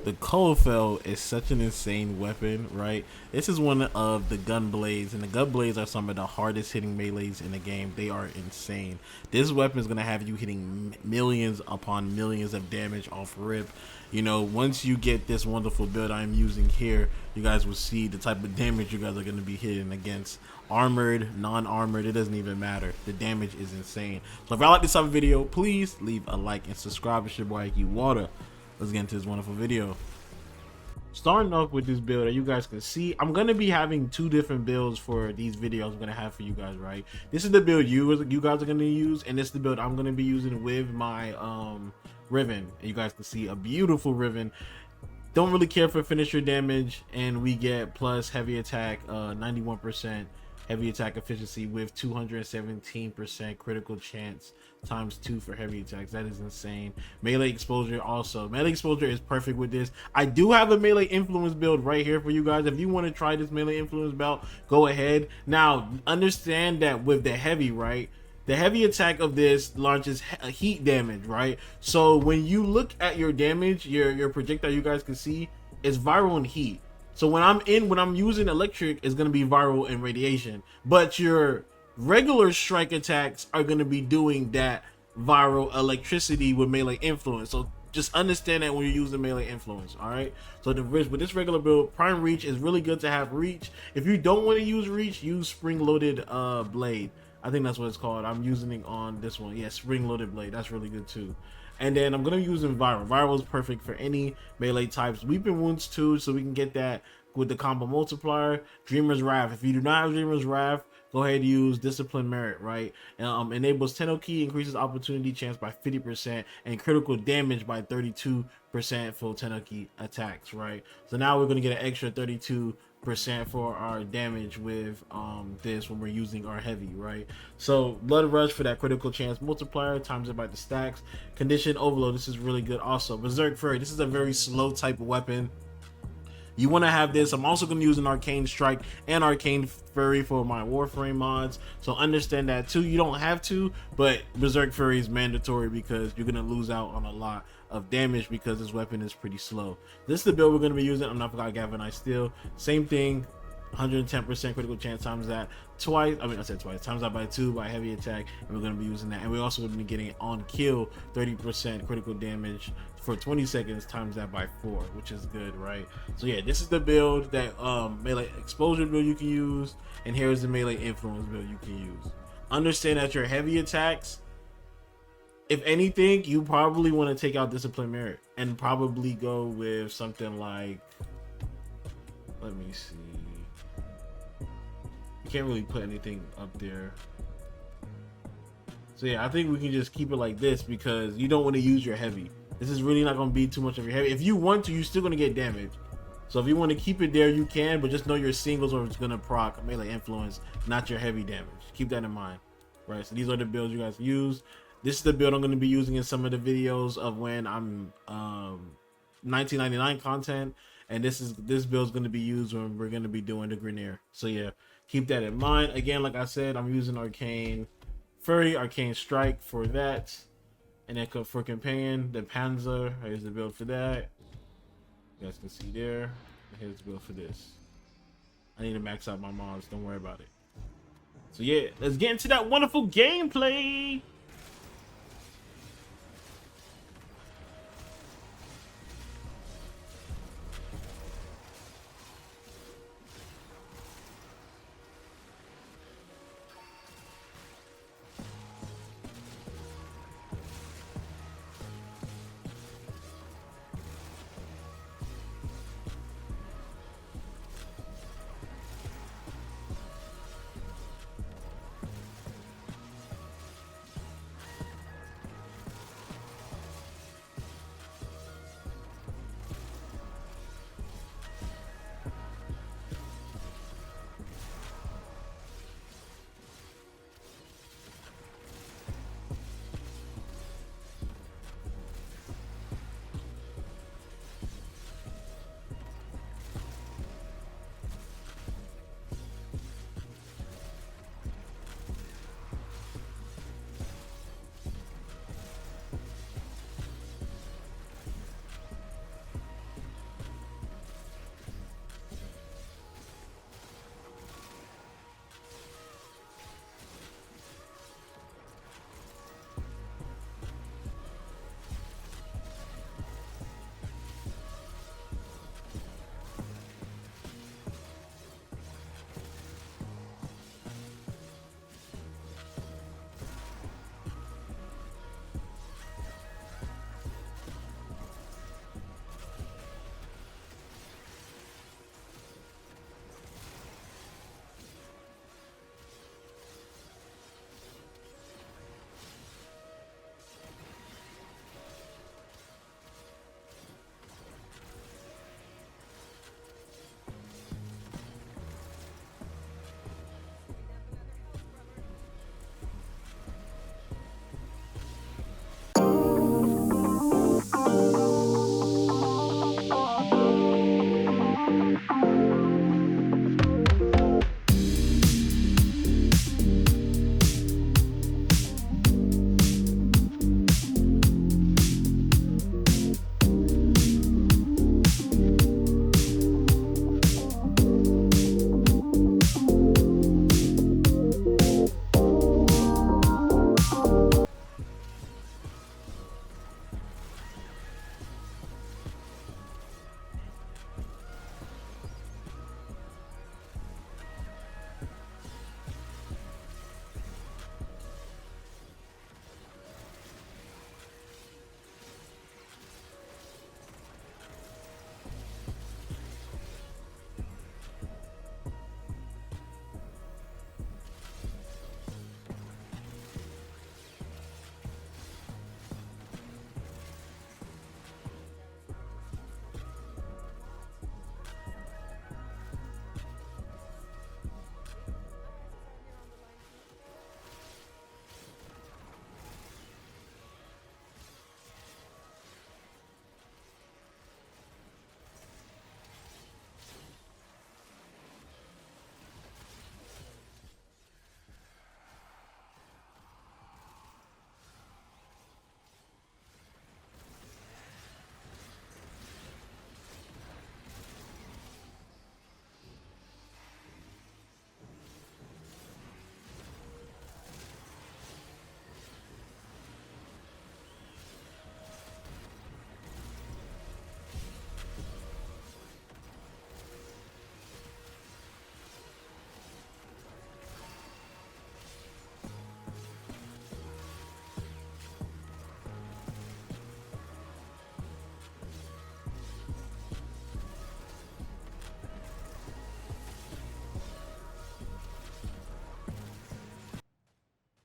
The Corufell is such an insane weapon, right? This is one of the gun blades, and the gun blades are some of the hardest hitting melees in the game. They are insane. This weapon is going to have you hitting millions upon millions of damage off rip. You know, once you get this wonderful build I'm using here, you guys will see the type of damage you guys are going to be hitting against armored, non-armored. It doesn't even matter. The damage is insane. So if y'all like this type of video, please leave a like and subscribe. It's your boy Ike Water. Let's get into this wonderful video. Starting off with this build, that you guys can see, I'm going to be having two different builds for these videos I'm going to have for you guys, right? This is the build you guys are going to use, and this is the build I'm going to be using with my Riven. And you guys can see a beautiful Riven. Don't really care for finisher damage, and we get plus heavy attack, 91% heavy attack efficiency with 217% critical chance times 2 for heavy attacks. That is insane. Melee exposure also. Melee exposure is perfect with this. I do have a melee influence build right here for you guys. If you want to try this melee influence build, go ahead. Now, understand that with the heavy, right? The heavy attack of this launches heat damage, right? So when you look at your damage, your projectile, you guys can see, is viral in heat. So when I'm using electric, it's going to be viral in radiation. But your regular strike attacks are going to be doing that viral electricity with melee influence. So just understand that when you're using melee influence, all right? So with this regular build, prime reach is really good to have reach. If you don't want to use reach, use spring-loaded blade. I think that's what it's called. I'm using it on this one. Yeah, spring-loaded blade. That's really good too. And then I'm going to be using Viral. Viral is perfect for any melee types. Weeping Wounds too, so we can get that with the combo multiplier. Dreamer's Wrath. If you do not have Dreamer's Wrath, go ahead and use Discipline Merit, right? Enables Tenno Key, increases opportunity chance by 50%, and critical damage by 32% for Tenno Key attacks, right? So now we're going to get an extra 32% for our damage with this when we're using our heavy, right? So Blood Rush for that critical chance multiplier, times it by the stacks. Condition Overload, this is really good also. Berserk Fury, this is a very slow type of weapon. You want to have this. I'm also going to use an Arcane Strike and Arcane Fury for my Warframe mods, so understand that too. You don't have to, but Berserk Fury is mandatory because you're going to lose out on a lot of damage because this weapon is pretty slow. This is the build we're going to be using. I'm not forgot Galvanized Steel. Same thing, 110% critical chance times that twice. I said twice, times that by 2 by heavy attack, and we're going to be using that. And we're also going to be getting on kill 30% critical damage for 20 seconds, times that by 4, which is good, right? So yeah, this is the build that melee exposure build you can use, and here's the melee influence build you can use. Understand that your heavy attacks, if anything, you probably want to take out Discipline Merit and probably go with something like, let me see, you can't really put anything up there. So yeah, I think we can just keep it like this because you don't want to use your heavy. This is really not going to be too much of your heavy. If you want to, you're still going to get damage. So if you want to keep it there, you can, but just know your singles or it's going to proc melee influence, not your heavy damage. Keep that in mind, right? So these are the builds you guys use. This is the build I'm going to be using in some of the videos of when I'm 1999 content, and this build is going to be used when we're going to be doing the Grenier. So yeah, keep that in mind. Again, like I said, I'm using Arcane Fury, Arcane Strike for that. And then for companion, the Panzer, here's the build for that. You guys can see there. And here's the build for this. I need to max out my mods, don't worry about it. So yeah, let's get into that wonderful gameplay.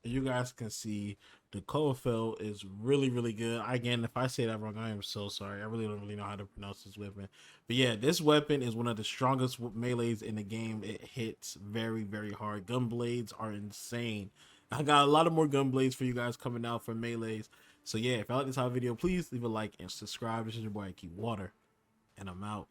you guys can see the Corufell is really, really good. Again, if I say that wrong, I am so sorry. I really don't really know how to pronounce this weapon. But yeah, this weapon is one of the strongest melees in the game. It hits very, very hard. Gun blades are insane. I got a lot of more gun blades for you guys coming out for melees. So yeah, if you like this video, please leave a like and subscribe. This is your boy Keep Water, and I'm out.